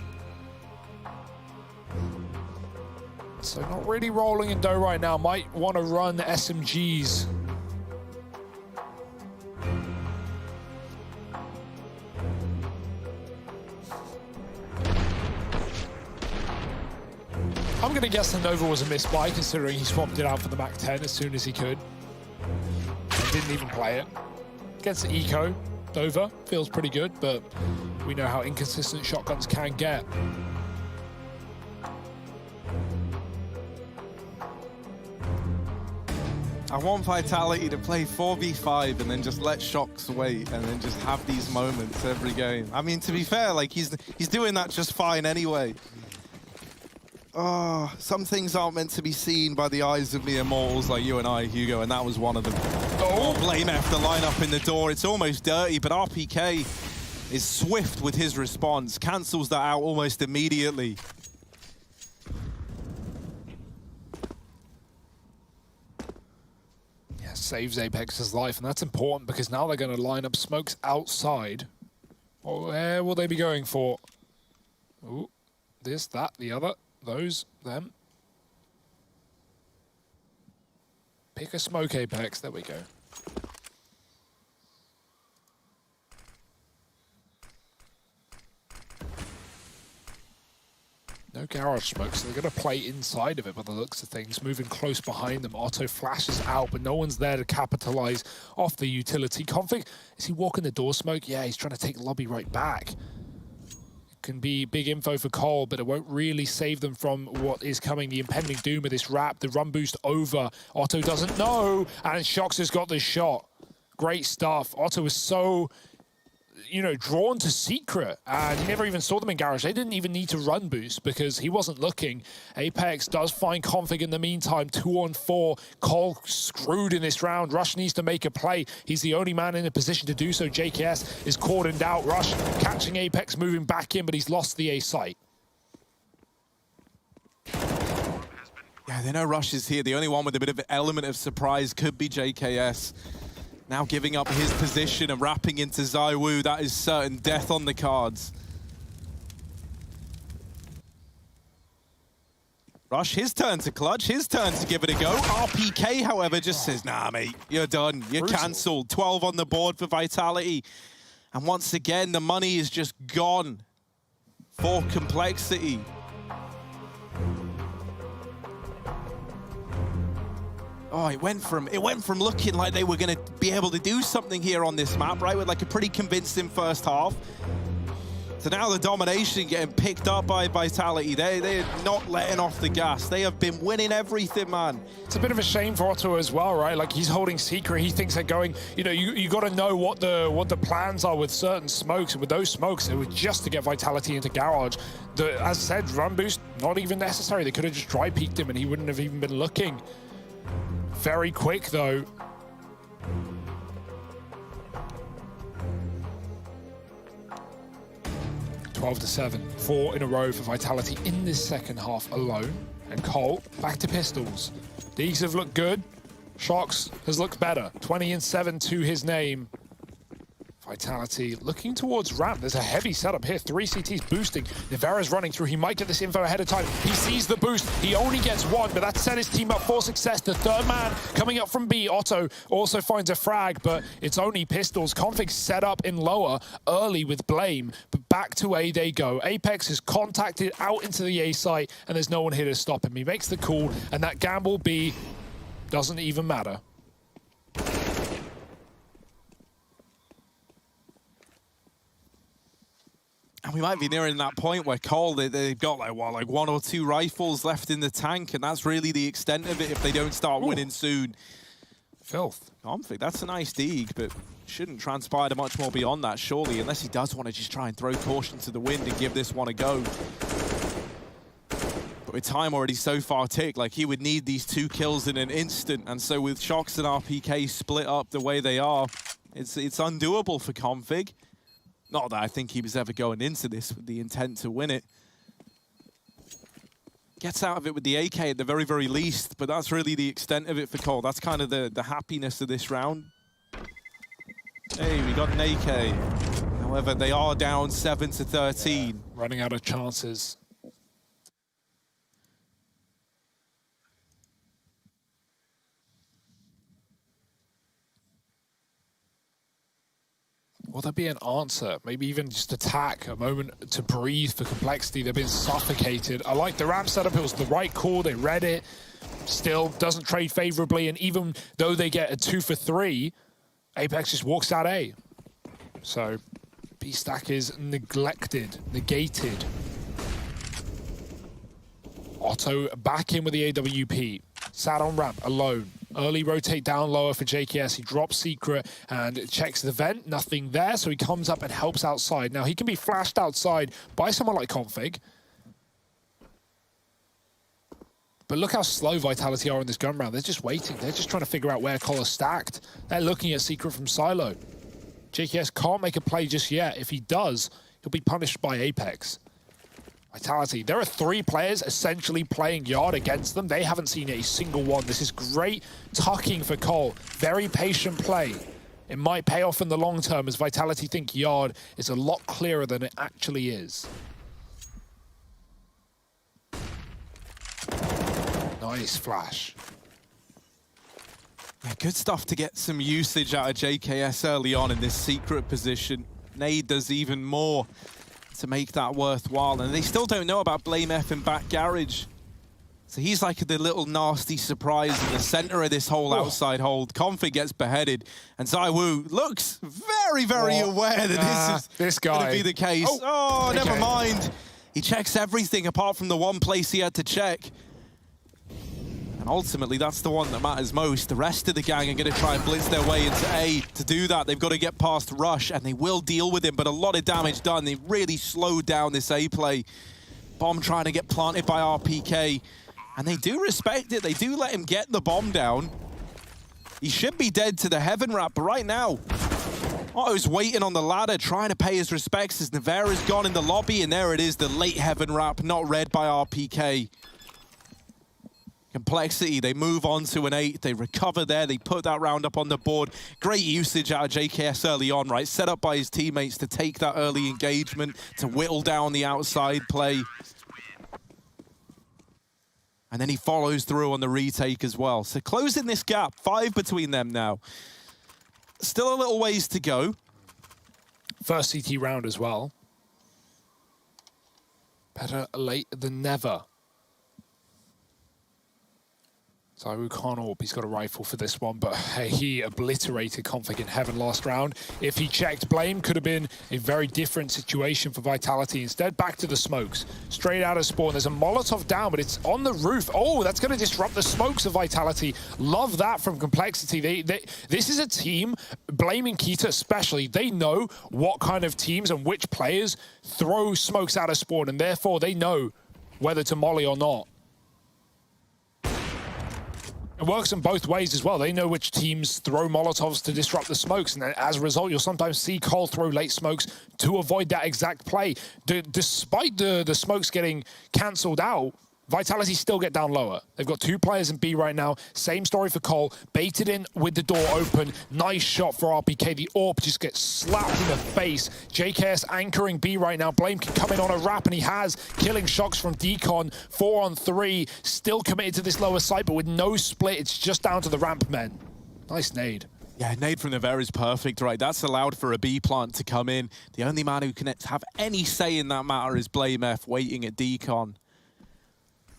So not really rolling in dough right now. Might want to run SMGs. I'm going to guess the Nova was a misbuy, considering he swapped it out for the Mac 10 as soon as he could. And didn't even play it. Against the Eco, Nova feels pretty good, but we know how inconsistent shotguns can get. I want Vitality to play 4v5 and then just let Shox wait and then just have these moments every game. I mean, to be fair, like he's doing that just fine anyway. Oh, some things aren't meant to be seen by the eyes of the immortals like you and I, Hugo, and that was one of them. Oh, Blame F, the line up in the door. It's almost dirty, but RPK is swift with his response. Cancels that out almost immediately. Yeah, saves Apex's life, and that's important because now they're going to line up smokes outside. Oh, where will they be going for? Ooh, this, that, the other. Those, them. Pick a smoke, Apex. There we go. No garage smoke, so they're going to play inside of it by the looks of things. Moving close behind them. Otto flashes out, but no one's there to capitalize off the utility. Config, is he walking the door smoke? Yeah, he's trying to take lobby right back. Can be big info for Cole, but it won't really save them from what is coming, the impending doom of this wrap. The run boost over. Otto doesn't know, and Shox has got the shot. Great stuff. Otto was so, you know, drawn to secret, and he never even saw them in garage. They didn't even need to run boost because he wasn't looking. Apex does find Config in the meantime. 2-on-4. Cole screwed in this round. Rush needs to make a play. He's the only man in a position to do so. JKS is cordoned out. Rush catching Apex, moving back in, but he's lost the A site. Yeah, they know Rush is here. The only one with a bit of an element of surprise could be JKS. Now giving up his position and wrapping into ZywOo, that is certain death on the cards. Rush, his turn to clutch, his turn to give it a go. RPK, however, just says, nah, mate, you're done. You're cancelled. 12 on the board for Vitality. And once again, the money is just gone for Complexity. Oh, it went from looking like they were going to be able to do something here on this map, right? With like a pretty convincing first half. So now the domination getting picked up by Vitality. They're not letting off the gas. They have been winning everything, man. It's a bit of a shame for Otto as well, right? Like, he's holding secret. He thinks they're going, you know, you got to know what the plans are with certain smokes. And with those smokes, it was just to get Vitality into Garage. As I said, run boost, not even necessary. They could have just dry peeked him and he wouldn't have even been looking. Very quick, though. (12-7), 4 in a row for Vitality in this second half alone. And Cole back to pistols. These have looked good. Shox has looked better. 20-7 to his name. Vitality looking towards ramp. There's a heavy setup here. 3 CTs boosting. Nivera's running through. He might get this info ahead of time. He sees the boost. He only gets 1, but that set his team up for success. The third man coming up from B. Otto also finds a frag, but it's only pistols. Config set up in lower early with Blame, but back to A they go. Apex is contacted out into the A site, and there's no one here to stop him. He makes the call, and that gamble B doesn't even matter. And we might be nearing that point where Cole, they've got like 1 or 2 rifles left in the tank, and that's really the extent of it if they don't start winning soon. Filth. Config, that's a nice dig, but shouldn't transpire much more beyond that, surely, unless he does want to just try and throw caution to the wind and give this one a go. But with time already so far ticked, like he would need these 2 kills in an instant, and so with Shox and RPK split up the way they are, it's undoable for Config. Not that I think he was ever going into this with the intent to win it. Gets out of it with the AK at the very, very least, but that's really the extent of it for Cole. That's kind of the happiness of this round. Hey, we got an AK. However, they are down 7-13. Running out of chances. Will there be an answer? Maybe even just attack, a moment to breathe for Complexity. They've been suffocated. I like the ramp setup. It was the right call. They read it. Still doesn't trade favorably. And even though they get a 2 for 3, Apex just walks out A. So B-Stack is neglected, negated. Otto back in with the AWP. Sat on ramp, alone. Early rotate down lower for JKS. He drops secret and checks the vent. Nothing there, so he comes up and helps outside. Now, he can be flashed outside by someone like Config. But look how slow Vitality are in this gun round. They're just waiting. They're just trying to figure out where Cole is stacked. They're looking at secret from Silo. JKS can't make a play just yet. If he does, he'll be punished by Apex. Vitality, there are 3 players essentially playing Yard against them. They haven't seen a single one. This is great tucking for Cole. Very patient play. It might pay off in the long term as Vitality think Yard is a lot clearer than it actually is. Nice flash. Yeah, good stuff to get some usage out of JKS early on in this secret position. Nade does even more to make that worthwhile, and they still don't know about Blame F in back garage. So he's like the little nasty surprise in the center of this whole outside hold. Config gets beheaded, and ZywOo looks very, very aware that this is going to be the case. Oh, never mind. He checks everything apart from the one place he had to check. And ultimately, that's the one that matters most. The rest of the gang are going to try and blitz their way into A. To do that, they've got to get past Rush, and they will deal with him, but a lot of damage done. They really slowed down this A play. Bomb trying to get planted by RPK, and they do respect it. They do let him get the bomb down. He should be dead to the Heaven Wrap, but right now, Otto's waiting on the ladder, trying to pay his respects as Nivera's gone in the lobby, and there it is, the late Heaven Wrap, not read by RPK. Complexity, they move on to an 8, they recover there, they put that round up on the board. Great usage out of JKS early on, right? Set up by his teammates to take that early engagement, to whittle down the outside play. And then he follows through on the retake as well. So closing this gap, 5 between them now. Still a little ways to go. First CT round as well. Better late than never. ZywOo can't AWP, he's got a rifle for this one, but hey, he obliterated Config in Heaven last round. If he checked Blame, could have been a very different situation for Vitality. Instead, back to the smokes. Straight out of spawn, there's a Molotov down, but it's on the roof. Oh, that's going to disrupt the smokes of Vitality. Love that from Complexity. This is a team, Blame and Keita especially, they know what kind of teams and which players throw smokes out of spawn, and therefore they know whether to molly or not. It works in both ways as well. They know which teams throw Molotovs to disrupt the smokes, and as a result, you'll sometimes see Cole throw late smokes to avoid that exact play. Despite the smokes getting cancelled out, Vitality still get down lower. They've got 2 players in B right now. Same story for Cole. Baited in with the door open. Nice shot for RPK. The AWP just gets slapped in the face. JKS anchoring B right now. Blame can come in on a wrap, and he has. Killing Shocks from Decon. 4 on 3. Still committed to this lower side, but with no split. It's just down to the ramp men. Nice nade. Yeah, nade from the Vera is perfect, right? That's allowed for a B plant to come in. The only man who can have any say in that matter is Blame F, waiting at Decon.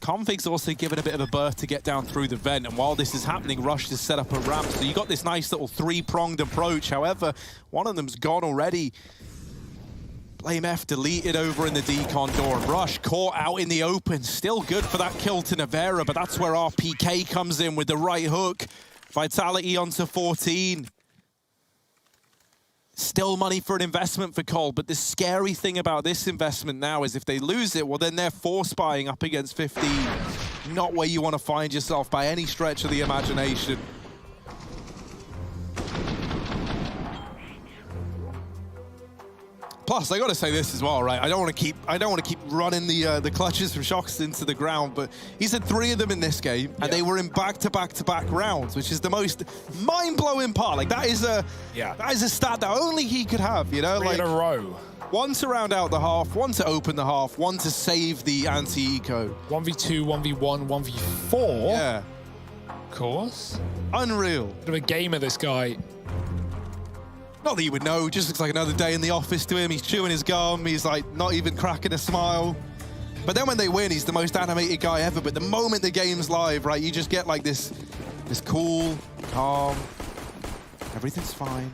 Config's also given a bit of a berth to get down through the vent, and while this is happening, Rush has set up a ramp, so you got this nice little 3-pronged approach. However, one of them's gone already. Blame F deleted over in the Decon door, and Rush caught out in the open. Still good for that kill to Nevera, but that's where RPK comes in with the right hook. Vitality onto 14. Still money for an investment for Cole, but the scary thing about this investment now is if they lose it, well, then they're force buying up against 15. Not where you want to find yourself by any stretch of the imagination. Plus, I got to say this as well, right? I don't want to keep running the clutches from Shocks into the ground, but he's had 3 of them in this game, and they were in back-to-back-to-back rounds, which is the most mind-blowing part. Like that is a stat that only he could have, you know? 3 like in a row. 1 to round out the half, 1 to open the half, 1 to save the anti-eco. 1v2, 1v1, 1v4. Yeah. Of course. Unreal. Bit of a gamer, this guy. Not that you would know, just looks like another day in the office to him. He's chewing his gum, he's like not even cracking a smile. But then when they win, he's the most animated guy ever. But the moment the game's live, right, you just get like this cool, calm, everything's fine.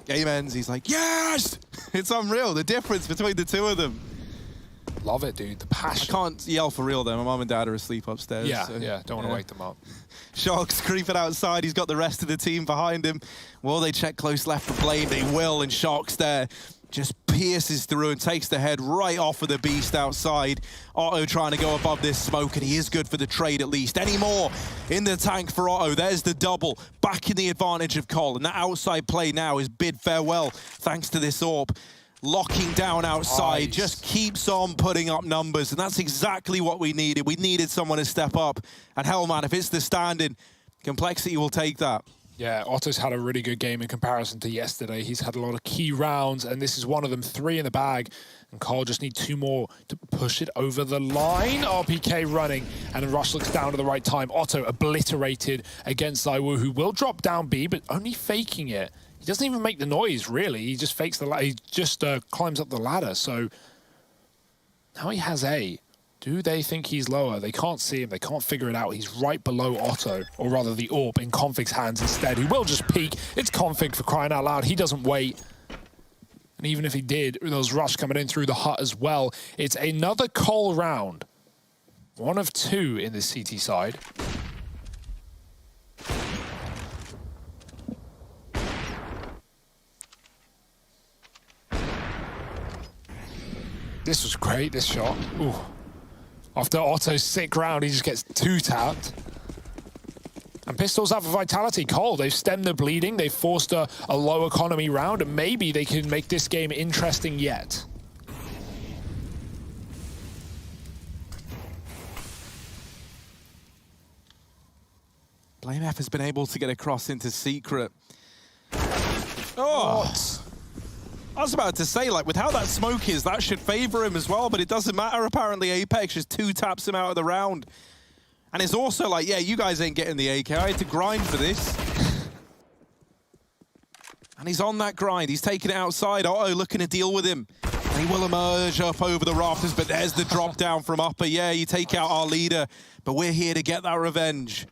Game ends, he's like, yes! It's unreal, the difference between the 2 of them. Love it, dude, the passion. I can't yell for real though, my mum and dad are asleep upstairs. Yeah, so, yeah, don't want to wake them up. Shocks creeping outside, he's got the rest of the team behind him. Will they check close left for Blame? They will, and Shocks there just pierces through and takes the head right off of the beast outside. Otto trying to go above this smoke, and he is good for the trade at least. Any more in the tank for Otto. There's the double, back in the advantage of Cole, and that outside play now is bid farewell thanks to this AWP. Locking down outside, nice. Just keeps on putting up numbers, and that's exactly what we needed. We needed someone to step up, and hell, man, if it's the standing, Complexity will take that. Yeah, Otto's had a really good game in comparison to yesterday. He's had a lot of key rounds, and this is one of them, 3 in the bag. And Cole just need 2 more to push it over the line. RPK running, and Rush looks down at the right time. Otto obliterated against ZywOo, who will drop down B, but only faking it. He doesn't even make the noise, really. He just fakes the ladder. He just climbs up the ladder. So now he has A. Do they think he's lower? They can't see him. They can't figure it out. He's right below Otto, or rather the AWP in Config's hands instead. He will just peek. It's Config for crying out loud. He doesn't wait. And even if he did, there's Rush coming in through the hut as well. It's another Cole round. 1 of 2 in the CT side. This was great, this shot. Ooh. After Otto's sick round, he just gets 2 tapped. And pistols out for Vitality. Cole, they've stemmed the bleeding. They've forced a low economy round, and maybe they can make this game interesting yet. BlameF has been able to get across into Secret. Oh! I was about to say, like, with how that smoke is, that should favor him as well, but it doesn't matter. Apparently, Apex just 2-taps him out of the round. And it's also like, yeah, you guys ain't getting the AK. I had to grind for this. And he's on that grind. He's taking it outside. Uh-oh, looking to deal with him. And he will emerge up over the rafters, but there's the drop down from Upper. Yeah, you take out our leader, but we're here to get that revenge.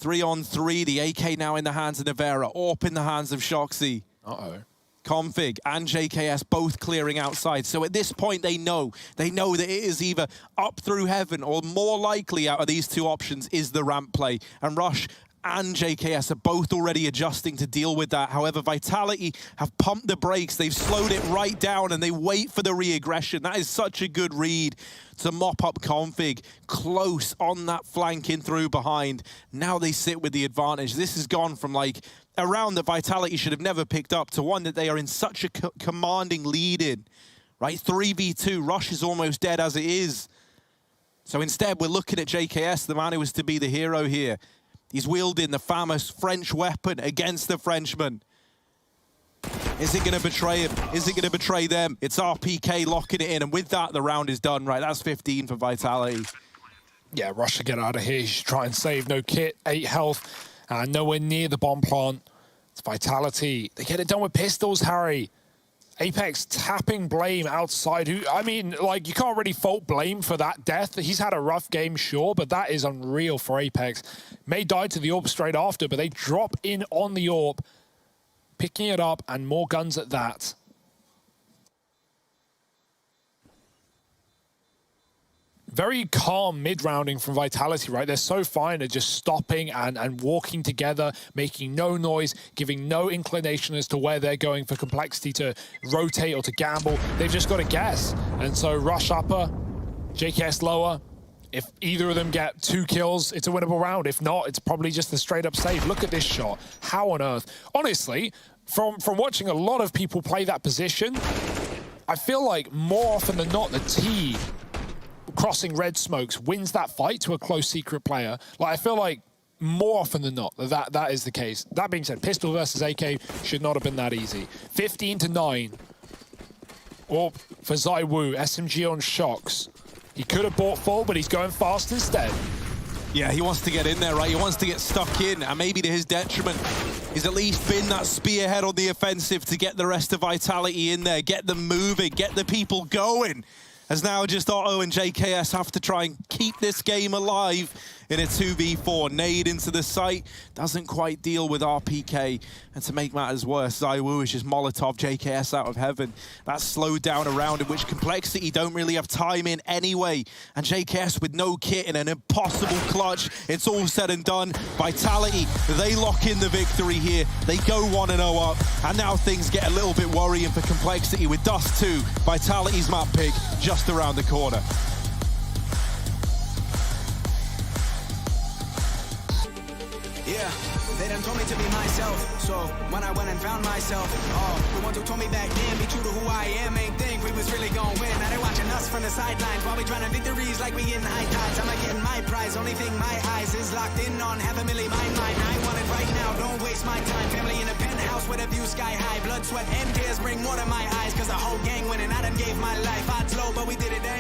3-on-3, the AK now in the hands of Nevera, AWP in the hands of Shoxy. Uh-oh. Config and JKS both clearing outside. So at this point, they know that it is either up through heaven or more likely out of these two options is the ramp play. And Rush and JKS are both already adjusting to deal with that. However, Vitality have pumped the brakes. They've slowed it right down and they wait for the re-aggression. That is such a good read to mop up Config close on that flank in through behind. Now they sit with the advantage. This has gone from like a round that Vitality should have never picked up to one that they are in such a commanding lead in, right? 3v2, Rush is almost dead as it is. So instead, we're looking at JKS, the man who was to be the hero here. He's wielding the famous French weapon against the Frenchman. Is it going to betray him? Is it going to betray them? It's RPK locking it in, and with that, the round is done, right? That's 15 for Vitality. Yeah, Rush to get out of here. He should try and save. No kit, 8 health, nowhere near the bomb plant. It's Vitality. They get it done with pistols, Harry. Apex tapping Blame outside. Who, I mean, like, you can't really fault Blame for that death. He's had a rough game, sure, but that is unreal for Apex. May die to the AWP straight after, but they drop in on the AWP, picking it up, and more guns at that. Very calm mid-rounding from Vitality, right? They're so fine at just stopping and walking together, making no noise, giving no inclination as to where they're going for Complexity to rotate or to gamble. They've just got to guess. And so Rush upper, JKS lower. If either of them get 2 kills, it's a winnable round. If not, it's probably just a straight-up save. Look at this shot. How on earth? Honestly, from watching a lot of people play that position, I feel like more often than not, the T crossing red smokes wins that fight to a close Secret player. Like, I feel like more often than not that is the case. That being said, pistol versus AK should not have been that easy. 15-9. Or for ZywOo, SMG on Shox. He could have bought full, but he's going fast instead. Yeah, he wants to get in there, right? He wants to get stuck in, and maybe to his detriment, he's at least been that spearhead on the offensive to get the rest of Vitality in there, get them moving, get the people going. As now just Otto and JKS have to try and keep this game alive in a 2v4. Nade into the site, doesn't quite deal with RPK. And to make matters worse, ZywOo is just Molotov JKS out of heaven. That's slowed down a round in which Complexity don't really have time in anyway. And JKS with no kit in an impossible clutch. It's all said and done. Vitality, they lock in the victory here. They go 1-0 up. And now things get a little bit worrying for Complexity with Dust 2, Vitality's map pick, just around the corner. Yeah, they done told me to be myself. So when I went and found myself, the ones who told me back then, be true to who I am, ain't think we was really gonna win. Now they watching us from the sidelines while we trying to victories like we in high tides. I'm not getting my prize, only thing my eyes is locked in on. Have a milli my mind, I want it right now, don't waste my time. Family in a penthouse with a view sky high. Blood, sweat, and tears bring water to my eyes, cause the whole gang winning. I done gave my life, odds low, but we did it anyway.